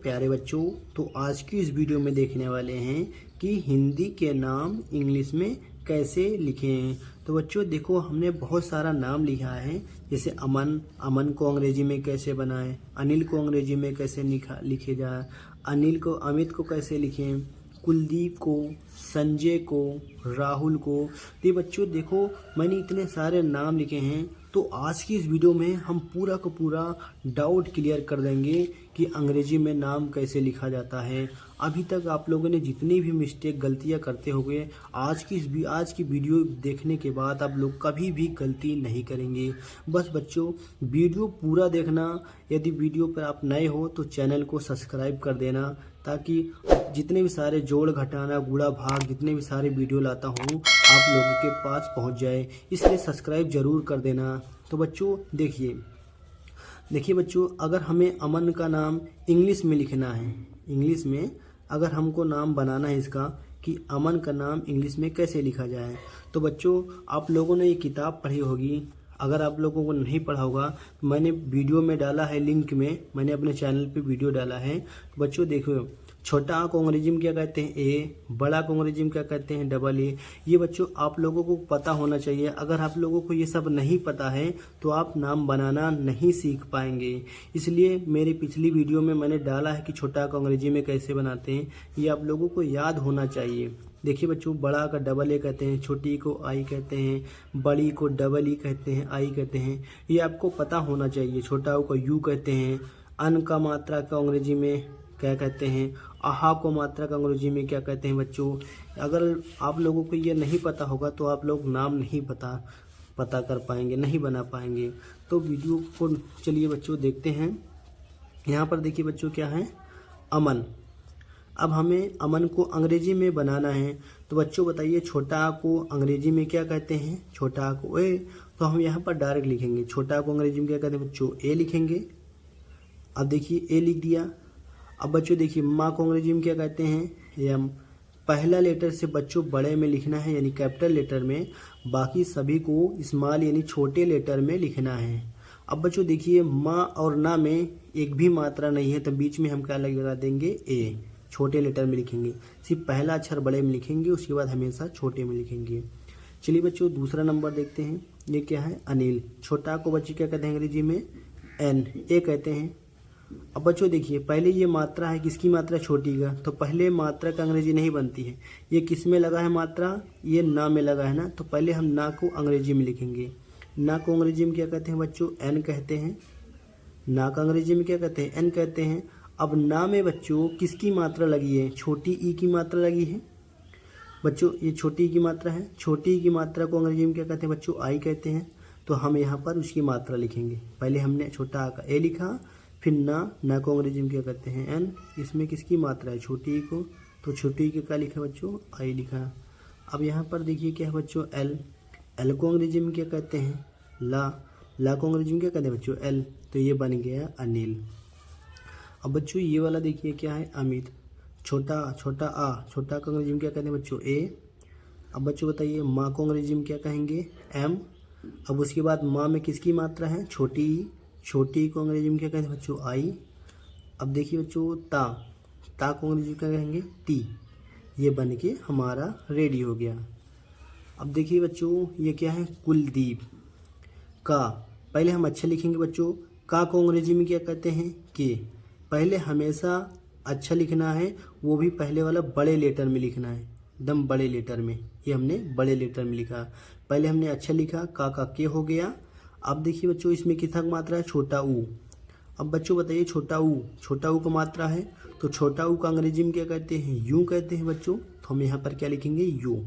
प्यारे बच्चों, तो आज की इस वीडियो में देखने वाले हैं कि हिंदी के नाम इंग्लिश में कैसे लिखें। तो बच्चों देखो, हमने बहुत सारा नाम लिखा है, जैसे अमन को अंग्रेजी में कैसे बनाएं, अनिल को अंग्रेजी में कैसे लिखे जाए, अमित को कैसे लिखें, कुलदीप को, संजय को, राहुल को। तो ये बच्चों देखो, मैंने इतने सारे नाम लिखे हैं। तो आज की इस वीडियो में हम पूरा का पूरा डाउट क्लियर कर देंगे कि अंग्रेजी में नाम कैसे लिखा जाता है। अभी तक आप लोगों ने जितनी भी मिस्टेक गलतियां करते होंगे, आज की वीडियो देखने के बाद आप लोग कभी भी गलती नहीं करेंगे। बस बच्चों वीडियो पूरा देखना। यदि वीडियो पर आप नए हो तो चैनल को सब्सक्राइब कर देना, ताकि जितने भी सारे जोड़ घटाना गुणा भाग जितने भी सारे वीडियो लाता हूँ आप लोगों के पास पहुँच जाए, इसलिए सब्सक्राइब जरूर कर देना। तो बच्चों देखिए बच्चों, अगर हमें अमन का नाम इंग्लिश में लिखना है, इंग्लिश में अगर हमको नाम बनाना है इसका कि अमन का नाम इंग्लिश में कैसे लिखा जाए, तो बच्चों आप लोगों ने ये किताब पढ़ी होगी। अगर आप लोगों को नहीं पढ़ा होगा, मैंने वीडियो में डाला है, लिंक में मैंने अपने चैनल पे वीडियो डाला है। तो बच्चों देखो, छोटा आ को अंग्रेजी में क्या कहते हैं ए, बड़ा को अंग्रेजी में क्या कहते हैं डबल ए। ये बच्चों आप लोगों को पता होना चाहिए। अगर आप लोगों को ये सब नहीं पता है तो आप नाम बनाना नहीं सीख पाएंगे। इसलिए मेरी पिछली वीडियो में मैंने डाला है कि छोटा आ को अंग्रेजी में कैसे बनाते हैं, ये आप लोगों को याद होना चाहिए। देखिए बच्चों, बड़ा का डबल ए कहते हैं, छोटी को आई कहते हैं, बड़ी को डबल ई कहते हैं, आई कहते हैं, ये आपको पता होना चाहिए। छोटा को यू कहते हैं। अन का मात्रा का अंग्रेजी में क्या कहते हैं, आहा को मात्रा का अंग्रेजी में क्या कहते हैं। बच्चों अगर आप लोगों को ये नहीं पता होगा तो आप लोग नाम नहीं पता कर पाएंगे, नहीं बना पाएंगे। तो वीडियो को चलिए बच्चों देखते हैं। यहाँ पर देखिए बच्चों क्या है, अमन। अब हमें अमन को अंग्रेजी में बनाना है, तो बच्चों बताइए छोटा आ को अंग्रेजी में क्या कहते हैं, छोटा आ को ए। तो हम यहाँ पर डायरेक्ट लिखेंगे, छोटा आ को अंग्रेजी में क्या कहते हैं बच्चों, ए लिखेंगे। अब देखिए ए लिख दिया। अब बच्चों देखिए, माँ को अंग्रेजी में क्या कहते हैं, एम। पहला लेटर से बच्चों बड़े में लिखना है, यानी कैपिटल लेटर में, बाकी सभी को स्मॉल यानी छोटे लेटर में लिखना है। अब बच्चों देखिए, माँ और ना में एक भी मात्रा नहीं है, तो बीच में हम क्या लगा देंगे ए, छोटे लेटर में लिखेंगे। सिर्फ पहला अक्षर बड़े में लिखेंगे, उसके बाद हमेशा छोटे में लिखेंगे। चलिए बच्चों दूसरा नंबर देखते हैं। ये क्या है, अनिल। छोटा को बच्चे क्या कहते हैं अंग्रेजी में, एन, ए कहते हैं। अब बच्चों देखिए, पहले ये मात्रा है, किसकी मात्रा, छोटी का, तो पहले मात्रा का अंग्रेजी नहीं बनती है। ये किस में लगा है मात्रा, ये ना में लगा है ना, तो पहले हम ना को अंग्रेजी में लिखेंगे। ना को अंग्रेजी में क्या कहते हैं बच्चों, एन कहते हैं। ना का अंग्रेजी में क्या कहते हैं, एन कहते हैं। अब ना में बच्चों किसकी मात्रा लगी है, छोटी ई की मात्रा लगी है। बच्चों ये छोटी ई की मात्रा है, छोटी ई की मात्रा को अंग्रेजी में क्या कहते हैं बच्चों, आई कहते हैं। तो हम यहाँ पर उसकी मात्रा लिखेंगे। पहले हमने छोटा आ का ए लिखा, फिर ना को अंग्रेजी में क्या कहते हैं, एन। इसमें किसकी मात्रा है, छोटी ई को, तो छोटी ई के क्या लिखा बच्चों, आई लिखा। अब यहाँ पर देखिए क्या है बच्चों, एल। एल को अंग्रेजी में क्या कहते हैं, ला को अंग्रेजी में क्या कहते हैं बच्चों, एल। तो ये बन गया अनिल। अब बच्चों ये वाला देखिए क्या है, अमित। छोटा आ, छोटा को अंग्रेजी में क्या कहते हैं बच्चों, ए। अब बच्चों बताइए, माँ को अंग्रेजी में क्या कहेंगे, एम। अब उसके बाद माँ में किसकी मात्रा है, छोटी ई, छोटी को अंग्रेजी में क्या कहते हैं बच्चों, आई। अब देखिए बच्चों, ता को अंग्रेजी में क्या कहेंगे, टी। ये बन के हमारा रेडी हो गया। अब देखिए बच्चों, ये क्या है, कुलदीप। का, पहले हम अच्छा लिखेंगे बच्चों। का को अंग्रेजी में क्या कहते हैं, के। पहले हमेशा अच्छा लिखना है, वो भी पहले वाला बड़े लेटर में लिखना है, एकदम बड़े लेटर में। ये हमने बड़े लेटर में लिखा, पहले हमने अच्छा लिखा, का के हो गया। अब देखिए बच्चों, इसमें कितना मात्रा है, छोटा ऊ। अब बच्चों बताइए, छोटा ऊ का मात्रा है, तो छोटा ऊ का अंग्रेजी में क्या कहते हैं, यू कहते हैं बच्चों। तो हम यहाँ पर क्या लिखेंगे, यू।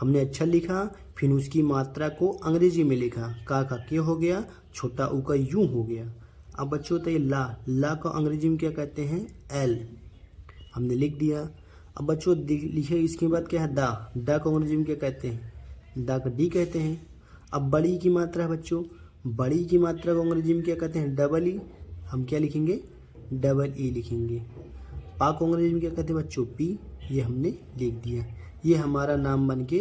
हमने अच्छा लिखा, फिर उसकी मात्रा को अंग्रेजी में लिखा, का के हो गया, छोटा ऊ का यू हो गया। अब बच्चों बताइए, ला का अंग्रेजी में क्या कहते हैं, एल। हमने लिख दिया। अब बच्चों लिखे, इसके बाद क्या है, दा को अंग्रेजी में क्या कहते हैं, दा का डी कहते हैं। अब बड़ी की मात्रा है बच्चों, बड़ी की मात्रा को अंग्रेजी में क्या कहते हैं, डबल ई। हम क्या लिखेंगे, डबल ई लिखेंगे। पा को अंग्रेजी में क्या कहते हैं बच्चों, पी। ये हमने लिख दिया। ये हमारा नाम बन के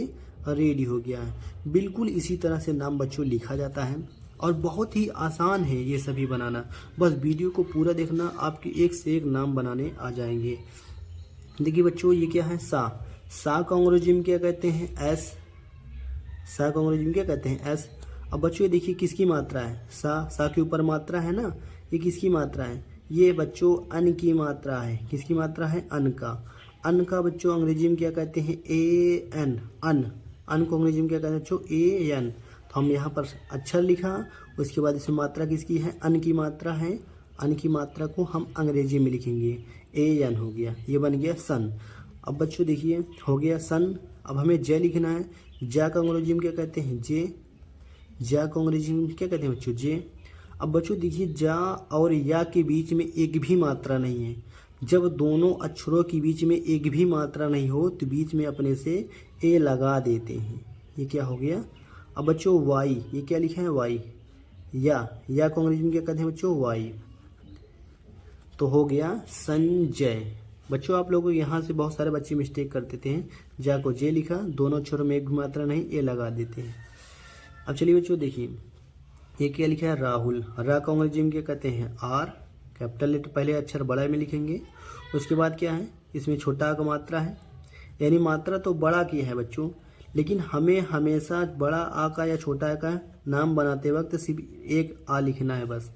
रेडी हो गया है। बिल्कुल इसी तरह से नाम बच्चों लिखा जाता है। और बहुत ही आसान है ये सभी बनाना। बस वीडियो को पूरा देखना, आपके एक से एक नाम बनाने आ जाएंगे। देखिए बच्चों, ये क्या है? सा का अंग्रेजी में क्या कहते हैं? एस। सा का अंग्रेजी में क्या कहते हैं? एस। अब बच्चों ये देखिए किसकी मात्रा है? सा के ऊपर मात्रा है ना, ये किसकी मात्रा है? ये बच्चों अन की मात्रा है। किसकी मात्रा है? अन का। अन का बच्चों अंग्रेजी में क्या कहते हैं? A N. अन को अंग्रेजी में क्या कहते हैं बच्चों? A N. तो हम यहाँ पर अक्षर लिखा, उसके बाद इसमें मात्रा किसकी है? अन की मात्रा है। अन की मात्रा को हम अंग्रेजी में लिखेंगे, ए एन हो गया, ये बन गया सन। अब बच्चों देखिए हो गया सन। अब हमें जे लिखना है। जा का अंग्रेजी में क्या कहते हैं? जे। जा को अंग्रेजी में क्या कहते हैं बच्चों? जे। अब बच्चों देखिए जा और या के बीच में एक भी मात्रा नहीं है। जब दोनों अक्षरों के बीच में एक भी मात्रा नहीं हो तो बीच में अपने से ए लगा देते हैं। ये क्या हो गया? अब बच्चों वाई, ये क्या लिखा है? वाई। या को अंग्रेजी में क्या कहते हैं बच्चों? वाई। तो हो गया संजय। बच्चों आप लोगों को यहाँ से बहुत सारे बच्चे मिस्टेक कर देते हैं। जा को जे लिखा, दोनों अक्षरों में एक भी मात्रा नहीं, ए लगा देते हैं। अब चलिए बच्चों देखिए, ये क्या लिखा है? राहुल। रा का अंग्रेजी में क्या कहते हैं? आर। कैपिटल लेटर पहले अक्षर बड़ा में लिखेंगे, उसके बाद क्या है? इसमें छोटा का मात्रा है, यानी मात्रा तो बड़ा की है बच्चों, लेकिन हमें हमेशा बड़ा आ का या छोटा आ का नाम बनाते वक्त सिर्फ एक आ लिखना है बस।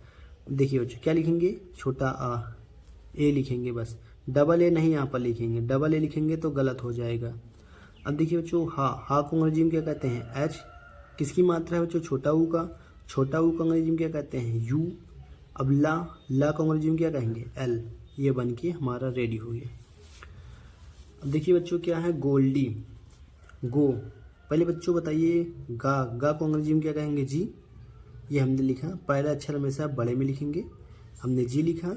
देखिए बच्चों क्या लिखेंगे? छोटा आ, ए लिखेंगे बस, डबल ए नहीं यहाँ पर लिखेंगे। डबल ए लिखेंगे तो गलत हो जाएगा। अब देखिए बच्चों हा को अंग्रेजी में क्या कहते हैं? एच। किसकी मात्रा है बच्चों? छोटा ऊ का। छोटा ऊ को अंग्रेजी में क्या कहते हैं? यू। अब ला को अंग्रेजी में क्या कहेंगे? एल। ये बन के हमारा रेडी हो गया। अब देखिए बच्चों क्या है? गोल्डी। गो। पहले बच्चों बताइए, गा को अंग्रेजी में क्या कहेंगे? जी। ये हमने लिखा, पहला अक्षर हमेशा बड़े में लिखेंगे, हमने जी लिखा।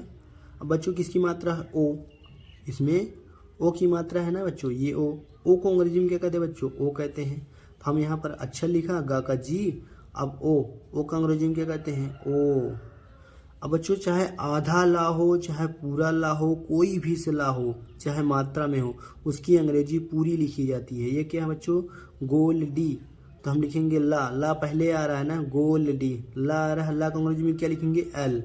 अब बच्चों किसकी मात्रा है? ओ। इसमें ओ की मात्रा है ना बच्चों, ये ओ को अंग्रेजी में क्या कहते हैं बच्चों? ओ कहते हैं। तो हम यहाँ पर अक्षर लिखा, गा का जी। अब ओ का अंग्रेजी में क्या कहते हैं? ओ। अब बच्चों चाहे आधा ला हो, चाहे पूरा ला हो, कोई भी से ला हो, चाहे मात्रा में हो, उसकी अंग्रेजी पूरी लिखी जाती है। ये क्या है बच्चों? गोल्डी। तो हम लिखेंगे ला पहले आ रहा है ना, गोल्डी। ला आ रहा है, ला का अंग्रेजी में क्या लिखेंगे? एल।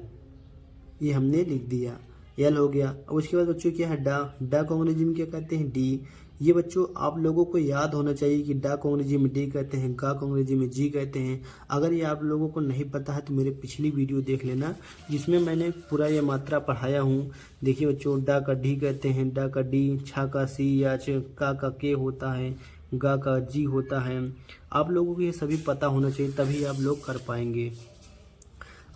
ये हमने लिख दिया, एल हो गया। अब उसके बाद बच्चों क्या है? डा को अंग्रेजी में क्या कहते हैं? डी। ये बच्चों आप लोगों को याद होना चाहिए कि डा को अंग्रेजी में डी कहते हैं, गा को अंग्रेजी में जी कहते हैं। अगर ये आप लोगों को नहीं पता है तो मेरे पिछली वीडियो देख लेना, जिसमें मैंने पूरा ये मात्रा पढ़ाया हूँ। देखिए बच्चों, डा का डी कहते हैं, डा का डी, छा का सी, या का के होता है, गा का जी होता है। आप लोगों को ये सभी पता होना चाहिए, तभी आप लोग कर पाएंगे।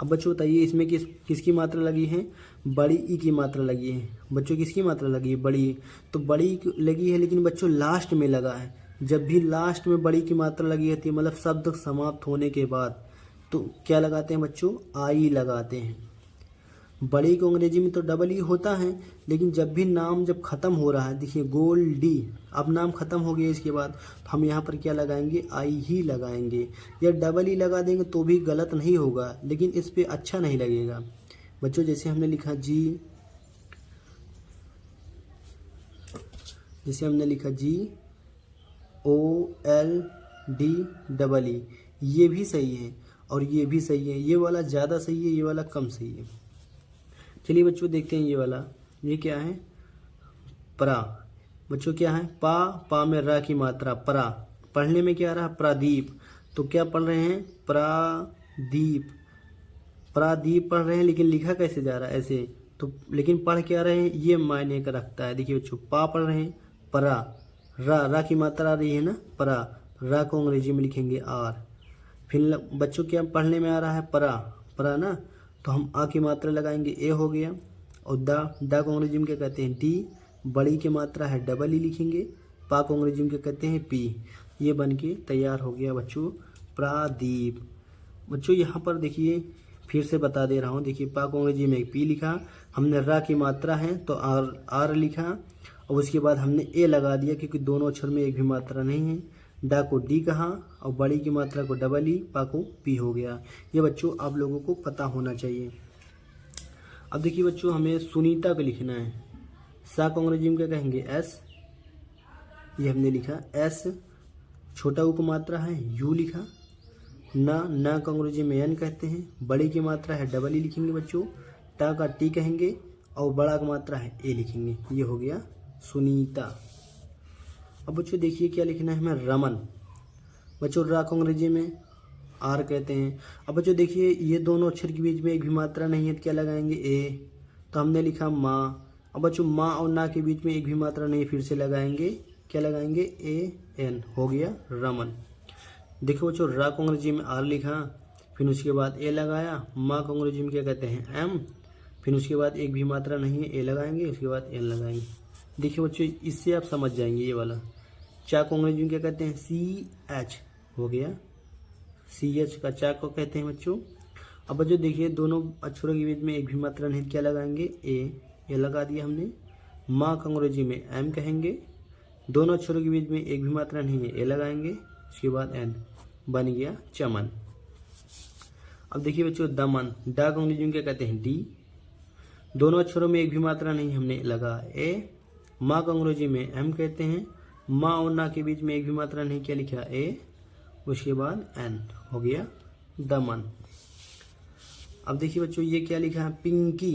अब बच्चों बताइए इसमें किसकी मात्रा लगी है? बड़ी ई की मात्रा लगी है। बच्चों किसकी मात्रा लगी है? बड़ी। तो बड़ी लगी है, लेकिन बच्चों लास्ट में लगा है। जब भी लास्ट में बड़ी की मात्रा लगी रहती है, मतलब शब्द समाप्त होने के बाद, तो क्या लगाते हैं बच्चों? आई लगाते हैं। बड़ी को अंग्रेजी में तो डबल ई होता है, लेकिन जब भी नाम जब खत्म हो रहा है, देखिए गोल्डी, अब नाम खत्म हो गया, इसके बाद तो हम यहाँ पर क्या लगाएंगे? आई ही लगाएंगे। या डबल ई लगा देंगे तो भी गलत नहीं होगा, लेकिन इस पे अच्छा नहीं लगेगा बच्चों। जैसे हमने लिखा जी, जैसे हमने लिखा जी, O L D double E, ये भी सही है और ये भी सही है। ये वाला ज़्यादा सही है, ये वाला कम सही है। चलिए बच्चों देखते हैं ये वाला, ये क्या है? प्रा। बच्चों क्या है? पा में रा की मात्रा, प्रा। पढ़ने में क्या आ रहा है? प्रदीप। तो क्या पढ़ रहे हैं? प्रादीप। प्रादीप पढ़ रहे हैं, लेकिन लिखा कैसे जा रहा है? ऐसे। तो लेकिन पढ़ क्या रहे हैं? ये मायने का रखता है। देखिए बच्चों, पा पढ़ रहे हैं, परा। रा की मात्रा आ रही है ना, परा। रा को अंग्रेजी में लिखेंगे आर। फिर बच्चों क्या पढ़ने में आ रहा है? परा ना, तो हम आ की मात्रा लगाएंगे, ए हो गया। और दा को अंग्रेजी में क्या कहते हैं? डी। बड़ी की मात्रा है डबल ई लिखेंगे। पा को अंग्रेजी में क्या कहते हैं? पी। ये बन के तैयार हो गया बच्चों प्रादीप। बच्चों यहाँ पर देखिए, फिर से बता दे रहा हूँ। देखिए पा को अंग्रेजी में पी लिखा, हमने रा की मात्रा है तो आर लिखा, और उसके बाद हमने ए लगा दिया क्योंकि दोनों अक्षर में एक भी मात्रा नहीं है। डा को डी कहा और बड़ी की मात्रा को डबल ई, पा को पी हो गया। ये बच्चों आप लोगों को पता होना चाहिए। अब देखिए बच्चों, हमें सुनीता को लिखना है। सा को अंग्रेजी में क्या कहेंगे? एस। ये हमने लिखा एस। छोटा ऊ को मात्रा है, यू लिखा। न का अंग्रेजी में एन कहते हैं। बड़ी की मात्रा है डबल ई लिखेंगे बच्चों। टा का टी कहेंगे और बड़ा का मात्रा है ए लिखेंगे। ये हो गया सुनीता। अब बच्चों देखिए क्या लिखना है हमें, रमन। बच्चों रा को अंग्रेजी में आर कहते हैं। अब बच्चों देखिए ये दोनों अक्षर के बीच में एक भी मात्रा नहीं है तो क्या लगाएंगे, ए। तो हमने लिखा माँ। अब बच्चों माँ और ना के बीच में एक भी मात्रा नहीं है, फिर से लगाएंगे, क्या लगाएंगे, ए एन। हो गया रमन। देखो बच्चों रा को अंग्रेजी में आर लिखा, फिर उसके बाद ए लगाया। माँ को अंग्रेजी में क्या कहते हैं, एम। फिर उसके बाद एक भी मात्रा नहीं है, ए लगाएंगे, उसके बाद एन लगाएंगे। देखिए बच्चों इससे आप समझ जाएंगे ये वाला। चा को अंग्रेजी में क्या कहते हैं, सी एच। हो गया सी एच का चा को कहते हैं बच्चों। अब बच्चों देखिए दोनों अक्षरों के बीच में एक भी मात्रा नहीं, क्या लगाएंगे, ए लगा दिया हमने। माँ का अंग्रेजी में एम कहेंगे, दोनों अक्षरों के बीच में एक भी मात्रा नहीं है, ए लगाएंगे, उसके बाद एन। बन गया चमन। अब देखिए बच्चों दमन। डा का अंग्रेजी में क्या कहते हैं, डी। दोनों अक्षरों में एक भी मात्रा नहीं, हमने लगा ए। माँ का अंग्रेजी में एम कहते हैं। माँ और ना के बीच में एक भी मात्रा नहीं, क्या लिखा, ए, उसके बाद एन। हो गया दमन। अब देखिए बच्चों ये क्या लिखा है, पिंकी।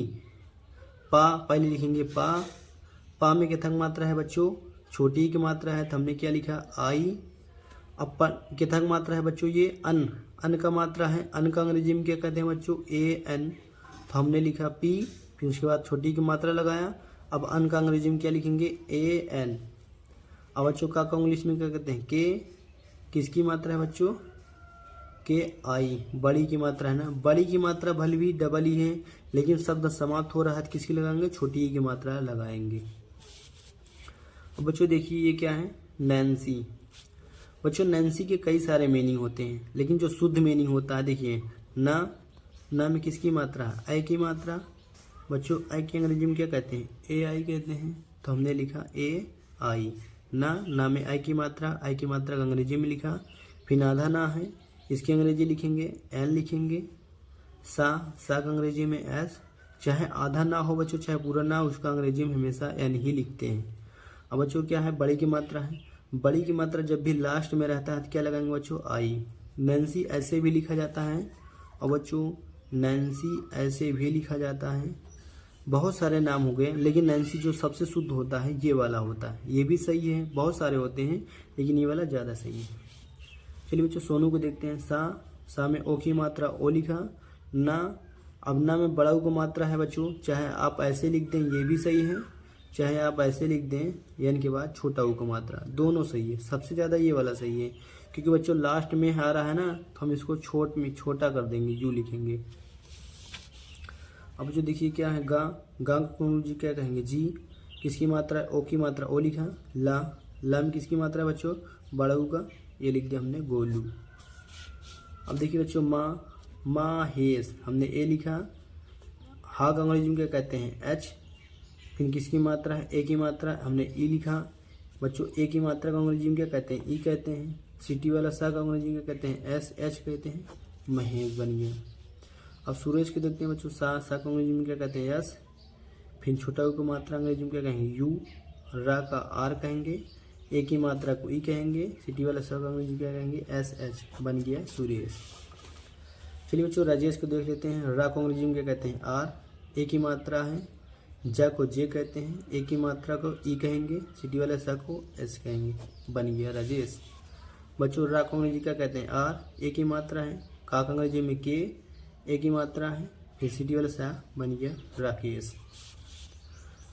पा पहले लिखेंगे पा में कितक मात्रा है बच्चों, छोटी की मात्रा है, तो हमने क्या लिखा, आई। अब कितक मात्रा है बच्चों, ये अन का मात्रा है। अन का अंग्रेजी में क्या कहते हैं बच्चों, ए एन। तो हमने लिखा पी, फिर उसके बाद छोटी की मात्रा लगाया। अब अन का अंग्रेजी में क्या लिखेंगे, ए एन। अब बच्चों का इंग्लिश में क्या कहते हैं, के। किसकी मात्रा है बच्चों, के आई। बड़ी की मात्रा है ना, बड़ी की मात्रा भले भी डबल ही है, लेकिन शब्द समाप्त हो रहा है तो किसकी लगाएंगे, छोटी की मात्रा लगाएंगे। अब बच्चों देखिए ये क्या है, नैन्सी। बच्चों नैन्सी के कई सारे मीनिंग होते हैं, लेकिन जो शुद्ध मीनिंग होता है देखिए, ना में किसकी मात्रा है, आई की मात्रा। बच्चों आई की अंग्रेजी में क्या कहते हैं, ए आई कहते हैं। तो हमने लिखा ए आई। ना में आई की मात्रा का अंग्रेजी में लिखा। फिर आधा ना है, इसकी अंग्रेजी लिखेंगे, एन लिखेंगे। सा का अंग्रेजी में एस। चाहे आधा ना हो बच्चों, चाहे पूरा ना हो, उसका अंग्रेजी में हमेशा एन ही लिखते हैं। अब बच्चों क्या है, बड़ी की मात्रा है। बड़ी की मात्रा जब भी लास्ट में रहता है तो क्या लगाएंगे बच्चों, आई। नैन्सी ऐसे भी लिखा जाता है, और बच्चों नैन्सी ऐसे भी लिखा जाता है। बहुत सारे नाम हो गए, लेकिन नैन्सी जो सबसे शुद्ध होता है ये वाला होता है। ये भी सही है, बहुत सारे होते हैं, लेकिन ये वाला ज़्यादा सही है। चलिए बच्चों सोनू को देखते हैं। सा में ओ की मात्रा ओ लिखा। ना, अब ना में बड़ा ऊ को मात्रा है बच्चों, चाहे आप ऐसे लिख दें ये भी सही है, चाहे आप ऐसे लिख दें यानी के बाद छोटा ऊ को मात्रा, दोनों सही है। सबसे ज़्यादा ये वाला सही है, क्योंकि बच्चों लास्ट में आ रहा है ना, तो हम इसको छोटा कर देंगे, यू लिखेंगे। अब जो देखिए क्या है, गा को जी क्या कहेंगे, जी। किसकी मात्रा है, ओ की मात्रा ओ लिखा। ला में किसकी मात्रा है बच्चों, बड़ा ऊ का, ये लिख दिया हमने गोलू। अब देखिए बच्चों माँ हेस, हमने ए लिखा। हा का अंग्रेजी में क्या कहते हैं, एच। फिर किसकी मात्रा है, ए की मात्रा, हमने ई लिखा। बच्चों ए की मात्रा का अंग्रेजी में क्या कहते हैं, ई कहते हैं। सिटी वाला सा का अंग्रेजी में क्या कहते हैं, एस एच कहते हैं। महेश बन गया। अब सुरेश को देखते हैं बच्चों। सा का अंग्रेजी में क्या कहते हैं, यस। फिर छोटा ऊ की मात्रा अंग्रेजी में क्या कहेंगे, यू। रा का आर कहेंगे। ए की मात्रा को ई कहेंगे। सिटी वाला सा का अंग्रेजी क्या कहेंगे, एस एच। बन गया सुरेश। चलिए बच्चों राजेश को देख लेते हैं। रा को अंग्रेजी में क्या कहते हैं, आर। ए की मात्रा है। जा को जे कहते हैं। ए की मात्रा को ई कहेंगे। सिटी वाला सा को एस कहेंगे। बन गया राजेश। बच्चों रा को अंग्रेजी क्या कहते हैं, आर। ए की मात्रा है। का अंग्रेजी में के, ए की मात्रा है। फिर सिटी वाला सा, बन गया राकेश।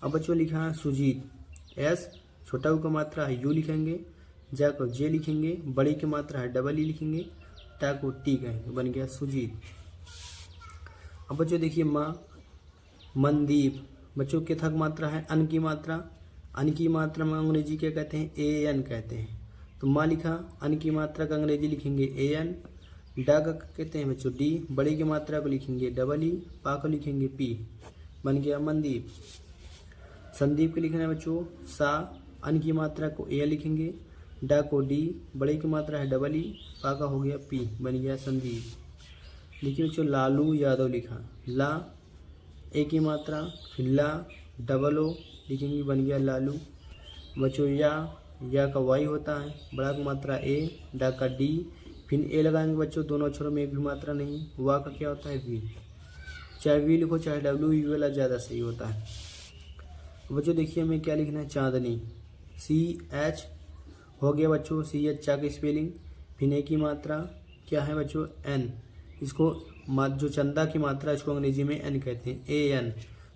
अब बच्चों लिखा है सुजीत, एस। छोटा ऊ का मात्रा है यू लिखेंगे। जा को जे लिखेंगे। बड़ी की मात्रा है डबल ई लिखेंगे। टा को टी कहेंगे। बन गया सुजीत। अब बच्चों देखिए मनदीप। बच्चों के थक मात्रा है अन की मात्रा। अन की मात्रा में अंग्रेजी क्या कहते हैं, ए एन कहते हैं। तो माँ लिखा। अन की मात्रा का अंग्रेजी लिखेंगे ए एन। डा का कहते हैं बच्चों डी। बड़ी की मात्रा को लिखेंगे डबल ई। पा को लिखेंगे पी। बन गया मनदीप। संदीप को लिखना है बच्चों सा। अन की मात्रा को ए लिखेंगे। डा को डी। बड़ी की मात्रा है डबल ई। पा का हो गया पी। बन गया संदीप। देखिए बच्चों लालू यादव लिखा। ला ए की मात्रा, फिर ला डबल ओ लिखेंगे। बन गया लालू। बच्चों या का वाई होता है। बड़ा की मात्रा ए। डा का डी। फिर ए लगाएंगे बच्चों, दोनों अक्षरों में एक भी मात्रा नहीं। वाह का क्या होता है वी, चाहे वी लिखो चाहे डब्ल्यू, वी वाला ज़्यादा सही होता है। बच्चों देखिए हमें क्या लिखना है, चांदनी, सी एच हो गया बच्चों, सी एच चा की स्पेलिंग। फिर ए की मात्रा क्या है बच्चों, एन, इसको जो चंदा की मात्रा इसको अंग्रेजी में एन कहते हैं, ए एन,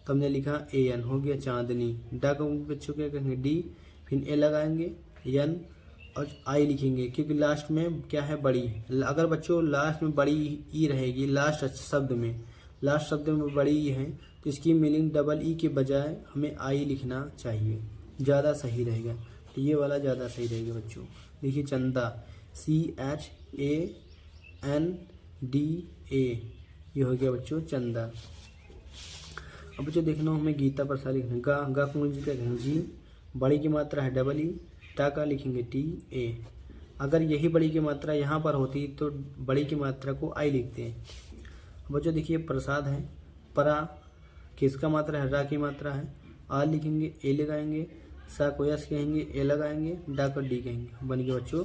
तो हमने लिखा ए एन, हो गया चांदनी। डा को बच्चों क्या कहेंगे, डी, फिर ए लगाएंगे, एन और आई लिखेंगे, क्योंकि लास्ट में क्या है, बड़ी। अगर बच्चों लास्ट में बड़ी ई रहेगी, लास्ट शब्द में बड़ी ई है, तो इसकी मीनिंग डबल ई के बजाय हमें आई लिखना चाहिए, ज़्यादा सही रहेगा। तो ये वाला ज़्यादा सही रहेगा बच्चों। देखिए Chanda, C H A N D A, ये हो गया बच्चों चंदा। अब बच्चों देखना हमें गीता प्रसाद लिखना है, गा को जी का कहेंगे जी, बड़ी की मात्रा है डबल ई, टा का लिखेंगे टी ए। अगर यही बड़ी की मात्रा यहाँ पर होती तो बड़ी की मात्रा को आई लिखते हैं। बच्चों देखिए प्रसाद है, परा किसका मात्रा है, रा की मात्रा है, आ लिखेंगे, ए लगाएंगे, सा को यस कहेंगे, ए लगाएंगे, डा को डी कहेंगे, बन गया बच्चों